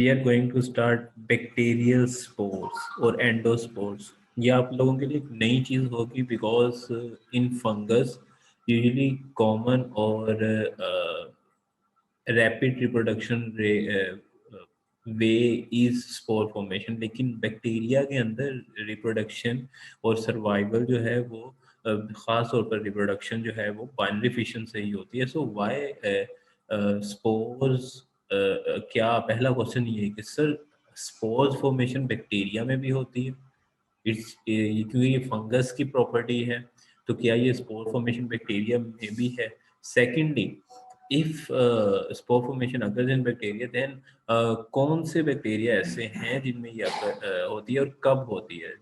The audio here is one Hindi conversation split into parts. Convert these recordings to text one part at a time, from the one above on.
We are going to start bacterial spores और एंडोस्पोर्स। ये आप लोगों के लिए एक नई चीज़ होगी, because in fungus usually common और rapid reproduction way is spore formation, लेकिन बैक्टीरिया के अंदर रिप्रोडक्शन और सर्वाइवल जो है वो ख़ास तौर पर रिप्रोडक्शन जो है वो बाइनरी फिशन से ही होती है। सो वाई स्पोर्स, क्या पहला क्वेश्चन ये है कि सर स्पोर्स फॉर्मेशन बैक्टीरिया में भी होती है? क्योंकि ये फंगस की प्रॉपर्टी है, तो क्या ये स्पोर फॉर्मेशन बैक्टीरिया में भी है? सेकेंडली, इफ स्पोर फॉर्मेशन अगर इन बैक्टीरिया, देन कौन से बैक्टीरिया ऐसे हैं जिनमें ये होती है और कब होती है?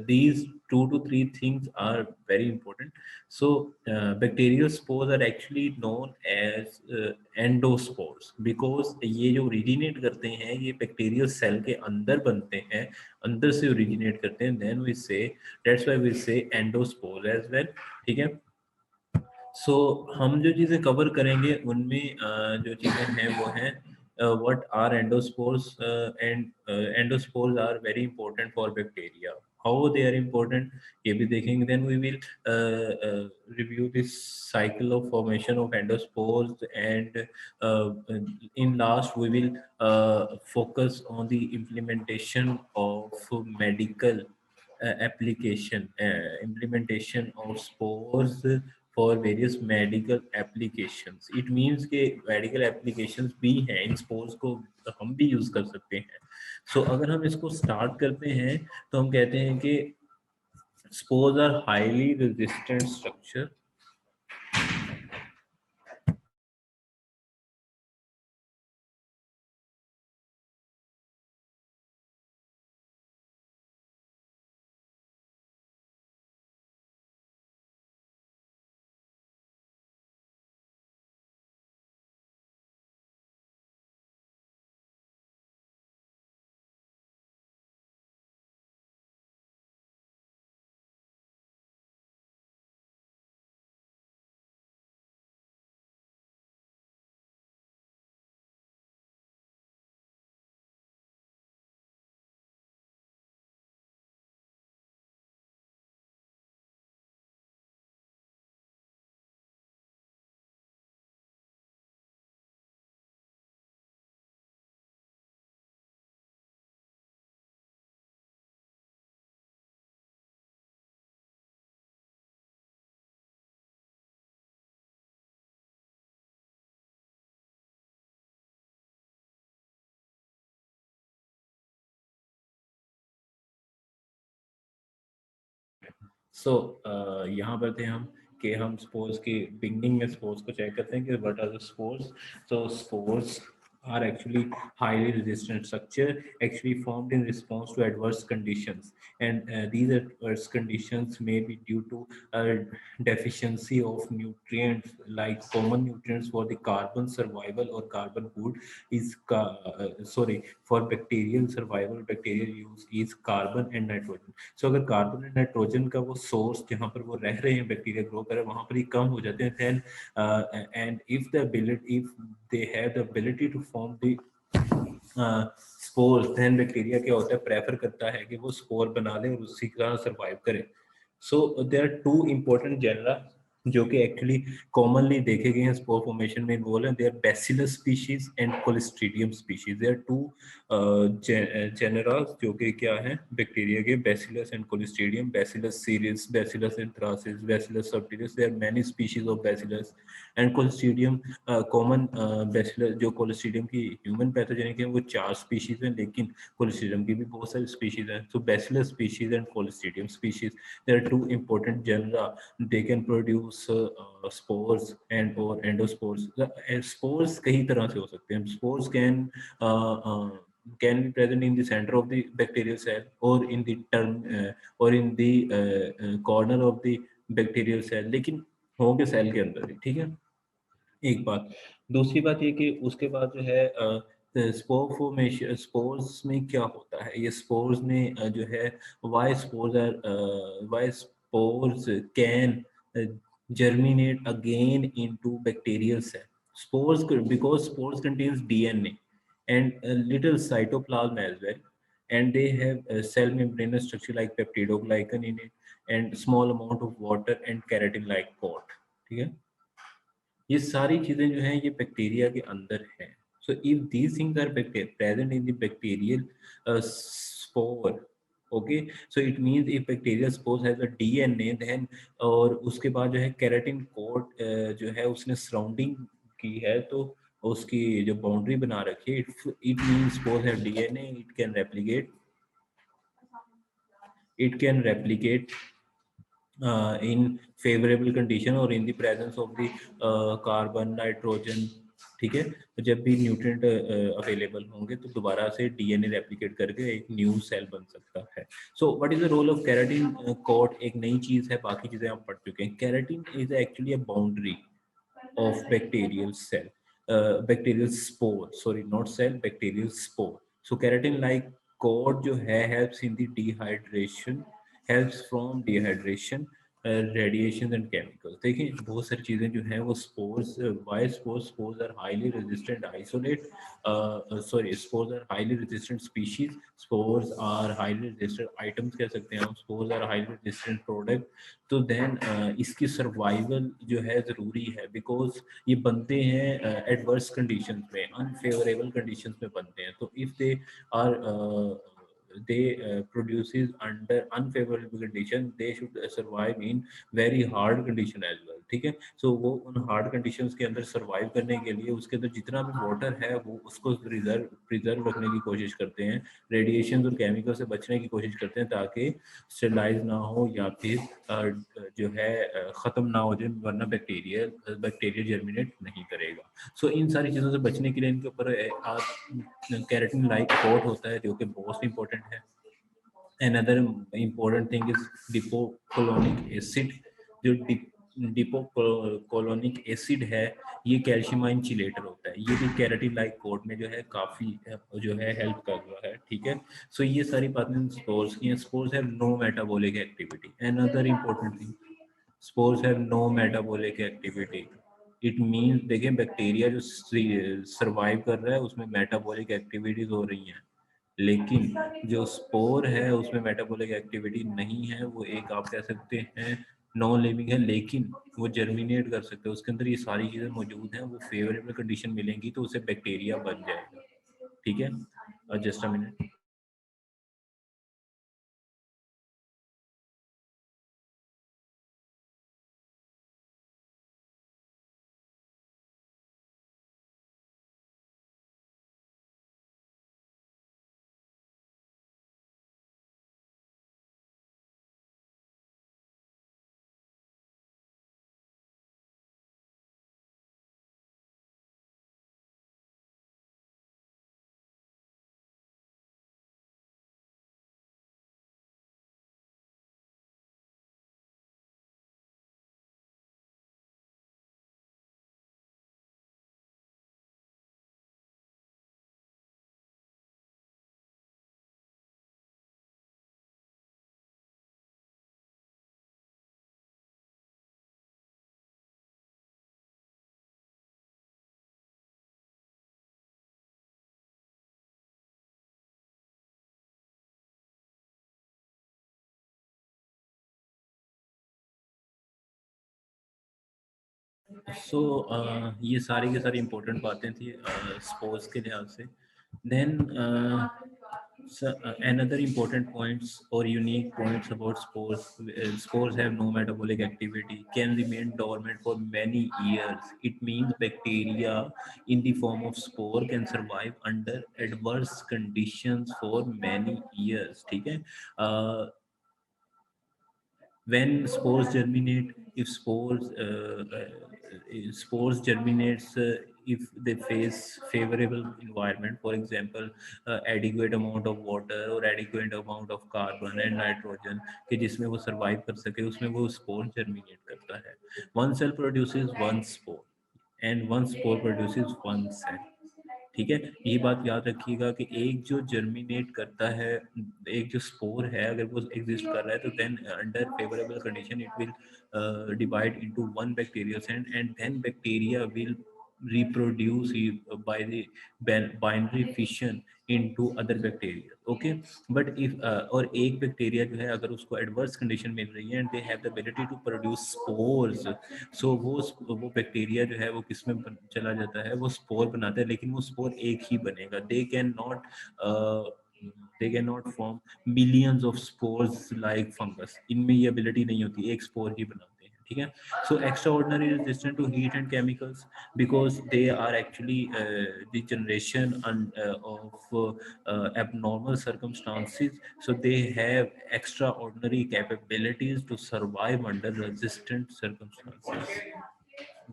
these 2 to 3 things are very important. So bacterial spores are actually known as endospores, because ये जो ओरिजिनेट करते हैं ये बैक्टीरियल सेल के अंदर बनते हैं, अंदर से ओरिजिनेट करते हैं, देन वी से दैट्स व्हाई वी से एंडोस्पोर एज वेल। ठीक है। सो हम जो चीज़ें कवर करेंगे उनमें जो चीज़ें हैं वो हैं what are endospores, and endospores are very important for bacteria, how they are important ये भी देखेंगे। Then we will review this cycle of formation of endospores, and in last we will focus on the implementation of medical implementation of spores for various medical applications. It means कि medical applications भी हैं, इन spores को हम भी use कर सकते हैं। So अगर हम इसको start करते हैं तो हम कहते हैं कि spores are highly resistant structure। सो यहाँ पर थे हम कि हम स्पोर्स की बिगनिंग में स्पोर्स को चेक करते हैं कि what are the spores. so spores are actually highly resistant structure, actually formed in response to adverse conditions, and these adverse conditions may be due to deficiency of nutrients, like common nutrients for the carbon survival or carbon food is sorry, for bacterial survival, bacterial use is carbon and nitrogen। सो अगर कार्बन एंड नाइट्रोजन का वो सोर्स जहाँ पर वो रह रहे हैं बैक्टीरिया ग्रो कर, वहाँ पर ही कम हो जाते हैं, then and if the ability, if they have the ability to form the spores, then bacteria क्या होता है, प्रेफर करता है कि वो स्पोर बना ले और उसी का सर्वाइव करे। So there are two important genera जो कि एक्चुअली कॉमनली देखे गए हैं स्पोर फॉर्मेशन में इन्वॉल्व हैं। There Bacillus species and Clostridium species, there two generas जो कि क्या है बैक्टीरिया के, Bacillus and Clostridium. Bacillus cereus, Bacillus anthracis, Bacillus subtilis, there are many species of Bacillus and Clostridium. Common Bacillus जो कोलिस्ट्रीडियम की ह्यूमन पैथोजेनिक है वो 4 स्पीशीज हैं, लेकिन कोलिस्ट्रीडियम की भी बहुत सारी स्पीशीज हैं। So Bacillus species and Clostridium species, there are two important genera, they can produce spores and or endospores। spores कई तरह से हो सकते हैं। spores can be present in the center of the bacterial cell or in the term or in the corner of the bacterial cell, लेकिन होंगे सेल के अंदर ही। ठीक है, एक बात। दूसरी बात ये कि उसके बाद जो है स्पोर फॉर्मेशन, स्पोर्स में क्या होता है, ये स्पोर्स में जो है why spores are, why spores can germinate again into bacterial cell spores, because spores contains DNA, and a little cytoplasm as well. And they have a cell membranous structure like peptidoglycan in it, and small amount of water and keratin like coat. ठीक है, ये सारी चीजें जो हैं ये बैक्टीरिया के अंदर हैं. So if these things are present in the bacterial spore, okay, so it means if bacterial spore has a DNA then, और उसके बाद जो है केराटिन कोट जो है उसने सराउंडिंग की है, तो उसकी जो बाउंड्री बना रखी है, it means spore have DNA, it can replicate in favorable condition or in the presence of the carbon nitrogen. ठीक है, तो जब भी न्यूट्रिएंट अवेलेबल होंगे तो दोबारा से डीएनए रेप्लिकेट करके एक न्यू सेल बन सकता है. So what is the role of keratin coat? एक नई चीज है, बाकी चीजें आप पढ़ चुके हैं. Keratin is actually a boundary of bacterial cell, bacterial spore, sorry, not cell, bacterial spore. So keratin like coat जो है helps in the dehydration, helps from dehydration, radiation and chemicals. देखिए बहुत सारी चीजें जो हैं वो spores, why spores are highly resistant isolate, sorry, spores are highly resistant species, spores are highly resistant items कह सकते हैं हम, spores are highly resistant product. तो देन इसकी सर्वाइवल जो है ज़रूरी है, बिकॉज ये बनते हैं एडवर्स कंडीशंस में, अनफेवरेबल कंडीशंस में बनते हैं. तो if they are produces under unfavorable condition, they should survive in very hard condition as well. ठीक है, सो वो उन हार्ड कंडीशंस के अंदर सर्वाइव करने के लिए उसके अंदर जितना भी वाटर है वो उसको प्रिजर्व रखने की कोशिश करते हैं, रेडिएशन और केमिकल से बचने की कोशिश करते हैं ताकि स्टेलाइज ना हो या फिर जो है ख़त्म ना हो जाए, वरना बैक्टीरिया जर्मिनेट नहीं करेगा. सो इन सारी चीज़ों से बचने के लिए इनके ऊपर केराटिन लाइक कोट होता है जो कि बहुत इंपॉर्टेंट है. Another important thing is dipicolinic acid. जो डिपोकोलोनिक एसिड है ये कैल्शियम चिलेटर होता है, ये भी केराटिन लाइक कोट में जो है काफ़ी जो है हेल्प कर रहा है. ठीक है, सो ये सारी बातें स्पोर्स की हैं. Spores have no metabolic activity. Another important thing, spores have no metabolic activity. It means देखिए बैक्टीरिया जो सर्वाइव कर रहा है उसमें मेटाबॉलिक एक्टिविटीज हो रही हैं, लेकिन जो स्पोर है उसमें मेटाबॉलिक एक्टिविटी नहीं है. वो एक आप कह सकते हैं नॉन लिविंग है, लेकिन वो जर्मिनेट कर सकते हैं, उसके अंदर ये सारी चीज़ें मौजूद हैं. वो फेवरेबल कंडीशन मिलेंगी तो उसे बैक्टीरिया बन जाएगा. ठीक है, जस्ट अ मिनट. सो ये सारी की सारी इम्पोर्टेंट बातें थी स्पोर्ट्स के लिहाज से. Then another important points or unique points about spores, spores have no metabolic activity, can remain dormant for many years. It means bacteria in the form of spore can survive under adverse conditions for many years. ठीक है, when spores germinate, if spores germinates if they face favorable environment, for example adequate amount of water or adequate amount of carbon and nitrogen कि जिसमें वो survive कर सके, उसमें वो spore germinate करता है. One cell produces one spore and one spore produces one cell. ठीक है, ये बात याद रखिएगा कि एक जो जर्मिनेट करता है, एक जो स्पोर है अगर वो एग्जिस्ट कर रहा है तो then under favourable condition it will divide into one bacterial cell and then bacteria will reproduce by the binary fission into other bacteria. Okay, but if और एक बैक्टीरिया जो है अगर उसको एडवर्स कंडीशन मिल रही है and they have the ability to produce spores, so वो बैक्टीरिया जो है वो किस में चला जाता है, वो स्पोर बनाता है, लेकिन वो स्पोर एक ही बनेगा. They can not form millions of spores like fungus. इनमें ये एबिलिटी नहीं होती, एक स्पोर ही बनाते हैं. ठीक है. So extraordinary resistant to heat and chemicals because they are actually the generation of abnormal circumstances. So they have extraordinary capabilities to survive under resistant circumstances.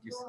Yes.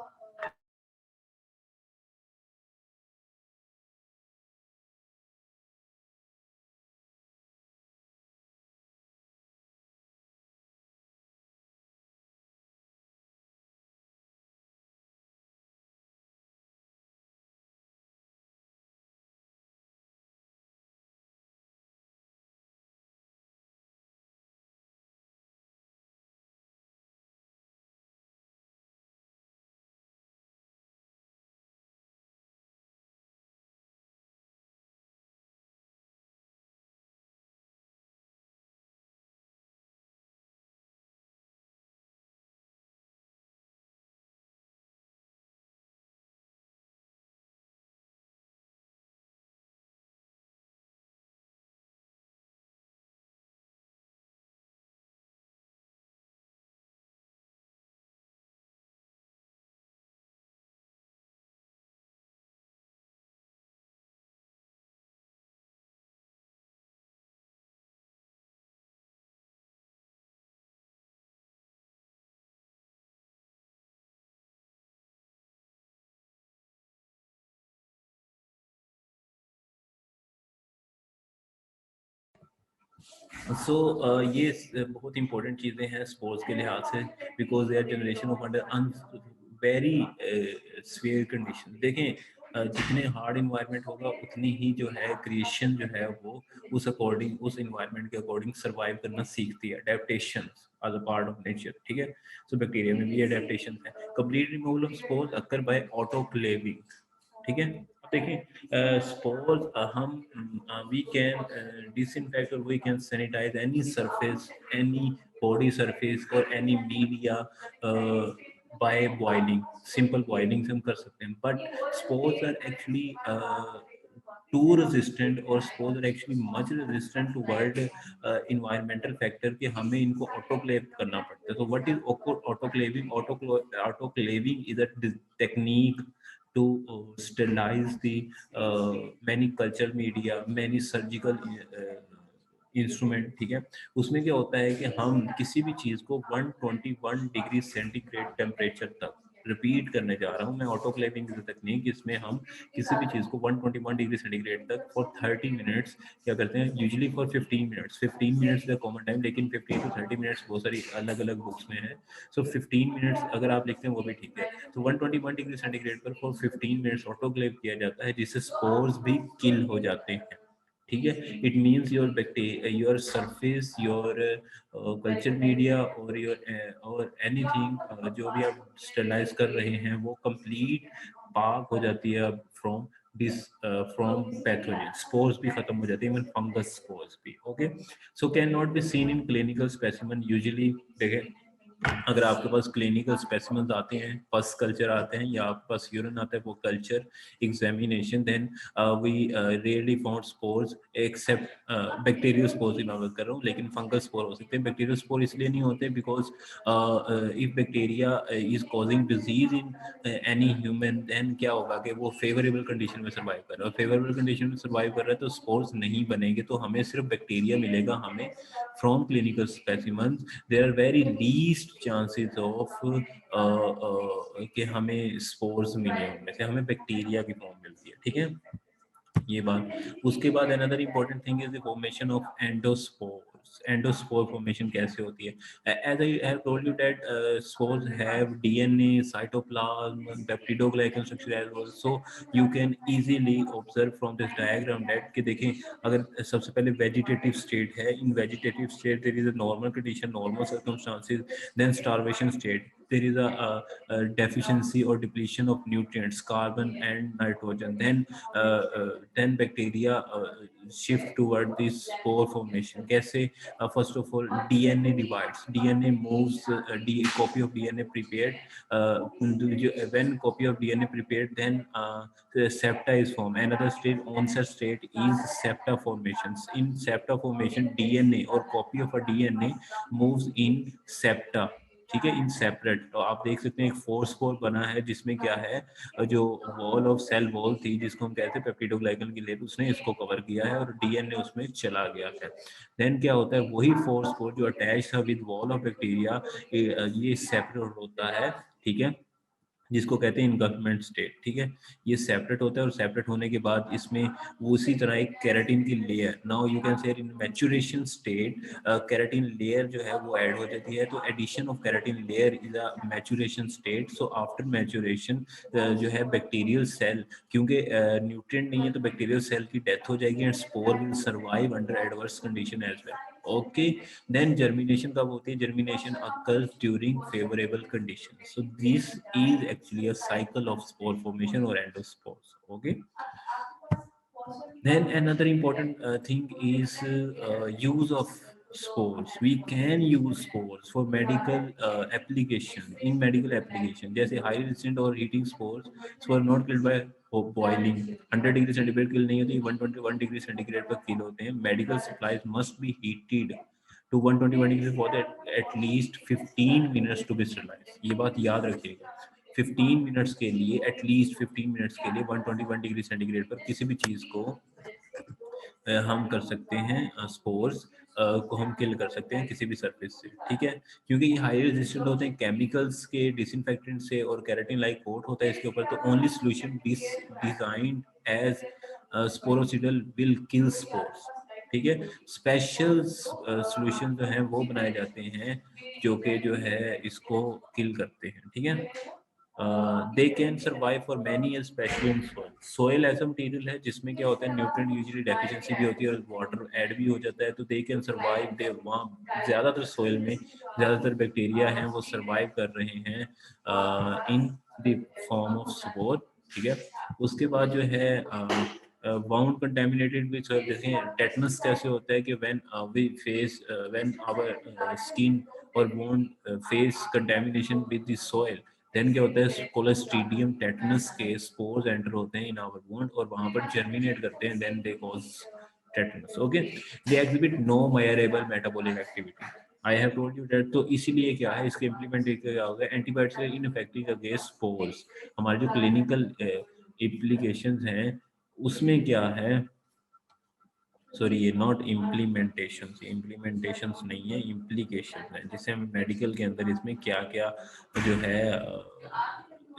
ये बहुत इंपॉर्टेंट चीज़ें हैं स्पोर्ट्स के लिहाज से because they our generation of under very swear condition. देखें जितने हार्ड इन्वायरमेंट होगा उतनी ही जो है क्रिएशन जो है वो उस इन्वायरमेंट के अकॉर्डिंग सर्वाइव करना सीखती है. Adaptation as a part of nature. ठीक है. सो बैक्टीरिया में भी अडेप्टेशन है. Complete removal of spores occur by autoclaving. ठीक है. अब देखिए सपोज हम we can disinfect or we can sanitize any surface, any body surface or any media by boiling. Simple boiling से हम कर सकते हैं, but spores are actually too resistant or spores are actually much resistant toward environmental factor कि हमें इनको autoclave करना पड़ता है. So what is autoclaving? Autoclaving is a technique to sterilize the many culture media, many surgical instrument. ठीक है. उसमें क्या होता है कि हम किसी भी चीज़ को 121 डिग्री सेंटीग्रेड टेम्परेचर तक रिपीट करने जा रहा हूँ मैं. ऑटोक्लेविंग इज तकनीक. इसमें हम किसी भी चीज़ को 121 डिग्री सेंटीग्रेड तक फॉर 30 मिनट्स क्या करते हैं, usually for 15 minutes. 15 minutes the common time, लेकिन 15 to 30 मिनट्स बहुत सारी अलग अलग बुक्स में है. सो 15 मिनट्स अगर आप लिखते हैं वो भी ठीक है. तो 121 डिग्री सेंटीग्रेड पर फॉर 15 मिनट्स ऑटोक्लेव किया जाता है जिससे स्पोर्स भी किल हो जाते हैं. ठीक है. It means your bacteria, your surface, your culture media और एनीथिंग जो भी आप स्टरलाइज कर रहे हैं वो कंप्लीट पाक हो जाती है from this from pathogen. Spores भी खत्म हो जाती है, इवन फंगस स्पोर्स भी. Okay. So can not be seen in clinical specimen. Usually देखें अगर आपके पास क्लिनिकल स्पेसिमेंस आते हैं, पस कल्चर आते हैं या आपके पास यूरिन आता है वो culture examination, then we rarely found spores except bacterial spores की मैं बात कर रहा हूँ, लेकिन फंगस स्पोर हो सकते हैं. बैक्टीरियल स्पोर इसलिए नहीं होते because if bacteria is causing disease in any human, then क्या होगा कि वो फेवरेबल कंडीशन में सर्वाइव कर रहा है. फेवरेबल कंडीशन में सर्वाइव कर रहा है तो स्पोर्स नहीं बनेंगे, तो हमें सिर्फ बैक्टीरिया मिलेगा. हमें from clinical specimens there are very least chances of कि हमें स्पोर्स मिले, उनमें से हमें बैक्टीरिया की फॉर्म मिलती है. ठीक है. ये बात. उसके बाद another important thing is the formation of endospores. Endospore formation कैसे होती है? As I have told you that spores have DNA, cytoplasm, peptidoglycan structure as well. So you can easily observe from this diagram that कि देखें अगर सबसे पहले वेजिटेटिव स्टेट है. In vegetative state there is a normal condition, normal circumstances, then starvation state. there is a deficiency or depletion of nutrients, carbon and nitrogen, then bacteria shift toward this spore formation. कैसे? First of all, DNA divides. DNA moves. Copy of DNA prepared. When copy of DNA prepared, then the septa is formed. Another stage, onset state, is septa formations. In septa formation, DNA or copy of a DNA moves in septa. ठीक है, इन सेपरेट। तो आप देख सकते हैं एक फोर स्पोर बना है जिसमें क्या है, जो वॉल ऑफ सेल वॉल थी जिसको हम कहते हैं पेप्टिडोग्लाइकन की लेयर, उसने इसको कवर किया है और डीएनए उसमें चला गया है। देन क्या होता है, वही फोर स्पोर जो अटैच था विद वॉल ऑफ बैक्टीरिया, ये सेपरेट होता है, ठीक है, जिसको कहते हैं इनगल्फमेंट स्टेट। ठीक है, ये सेपरेट होता है और सेपरेट होने के बाद इसमें उसी तरह एक केराटिन की layer, now you can say in maturation state keratin layer जो है वो ऐड हो जाती है। तो addition of keratin layer is a maturation state. So after maturation जो है बैक्टीरियल सेल, क्योंकि न्यूट्रिएंट नहीं है तो बैक्टीरियल सेल की डेथ हो जाएगी and spore will survive under adverse condition as well. Okay, then germination कब होती है? Germination occurs during favourable condition. So this is actually a cycle of spore formation और endospores. Okay, then another important thing is use of spores. We can use spores for medical application, in medical application, जैसे highly resistant or heating spores, spores not killed by boiling, 100 degree centigrade kill नहीं होती, 121 डिग्री सेंटीग्रेड पर किल होते हैं। Medical supplies must be heated to 121 degree for at least 15 minutes to be sterilized। ये बात याद रखिएगा, 15 मिनट्स के लिए, एटलीस्ट 15 मिनट्स के लिए 121 डिग्री सेंटीग्रेड पर किसी भी चीज को हम कर सकते हैं, स्पोर्स को हम किल कर सकते हैं किसी भी सरफेस से। ठीक है, क्योंकि ये हाई रेजिस्टेंट होते हैं केमिकल्स के, डिसइंफेक्टेंट से, और केराटिन लाइक कोट होता है इसके ऊपर। तो only solution designed as sporicidal will kill spores. ठीक है, स्पेशल सोल्यूशन जो है वो बनाए जाते हैं जो कि जो है इसको किल करते हैं। ठीक है, they can survive for many years, specially in soil. Soil ऐसा मटेरियल है जिसमें क्या होता है, न्यूट्रिएंट यूजुअली डेफिशिएंसी भी होती है और वाटर ऐड भी हो जाता है। तो दे कैन सर्वाइव, दे वहाँ ज़्यादातर सोइल में ज़्यादातर बैक्टीरिया हैं वो सर्वाइव कर रहे हैं in the form of spore. ठीक है, उसके बाद जो है वाउंड कंटेमिनेटेड विद सोइल, जैसे टेटनस कैसे होता है कि when we face, when our skin और bone face contamination with the soil, then क्या होता है, कोलोस्ट्रीडियम टेटनस के स्पोर्स एंटर होते हैं इन आवर वुंड और वहां पर जर्मिनेट करते हैं, then they cause tetanus. Okay, they exhibit no measurable metabolic activity. I have told you that. तो इसीलिए क्या है, इसके इम्प्लीमेंट क्या होगा, एंटीबायोटिक्स इनइफेक्टिव अगेंस्ट स्पोर्स। हमारे जो क्लिनिकल एप्लीकेशंस हैं उसमें क्या है, सॉरी ये नॉट इम्प्लीमेंटेशन, इम्प्लीमेंटेशंस नहीं है, इम्प्लीकेशन है, जिसे हम मेडिकल के अंदर इसमें क्या क्या जो है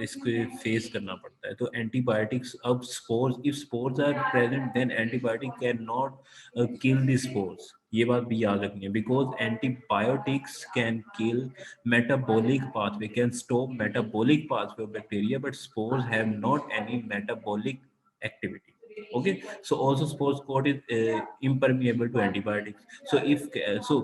इसको फेस करना पड़ता है। तो एंटीबायोटिक्स, अब spores, if spores are present then antibiotic can not kill the spores. ये बात भी याद रखनी है, because antibiotics can kill metabolic pathway, can stop metabolic pathway of bacteria, but spores have not any metabolic activity. Okay, so also spores coat is impermeable to antibiotics। so if so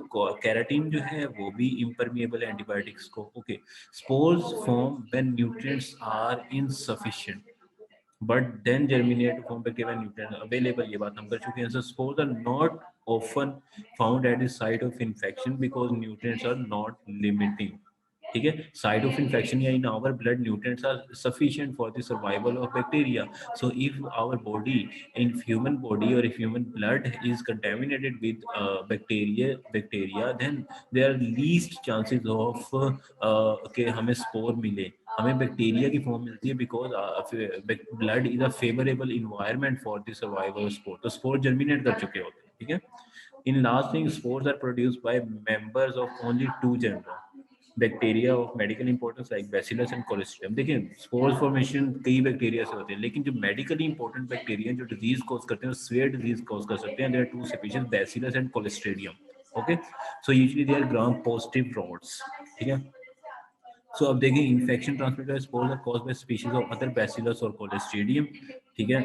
keratin जो है वो भी impermeable है antibiotics को। okay, spores form when nutrients are insufficient but then germinate form by given nutrient available। ये बात हम कर चुके हैं। so spores are not often found at the site of infection because nutrients are not limiting। ठीक है, साइट ऑफ इन्फेक्शन या in our blood nutrients are sufficient for the survival of bacteria. So if our body, in human body और if human blood is contaminated with bacteria then there are least chances of कि हमें स्पोर मिले। हमें बैक्टीरिया की फॉर्म मिलती है because blood is a favourable environment for the survival of spore. तो स्पोर जर्मिनेट कर चुके होते हैं। ठीक है, in last thing, spores are produced by members of only two gender bacteria of medical importance like Bacillus and Clostridium. देखिए स्पोर्स फॉर्मेशन कई बैक्टीरिया से होते हैं, लेकिन जो मेडिकली इंपॉर्टेंट बैक्टीरिया जो डिजीज कॉज करते हैं, स्वेयर डिजीज कॉज कर सकते हैं, there are two species, Bacillus and Clostridium. Okay, so usually they are gram positive rods. ठीक है, सो अब देखिए infection transmitted spores are caused by species of other Bacillus और कोलेस्ट्रिडियम। ठीक है,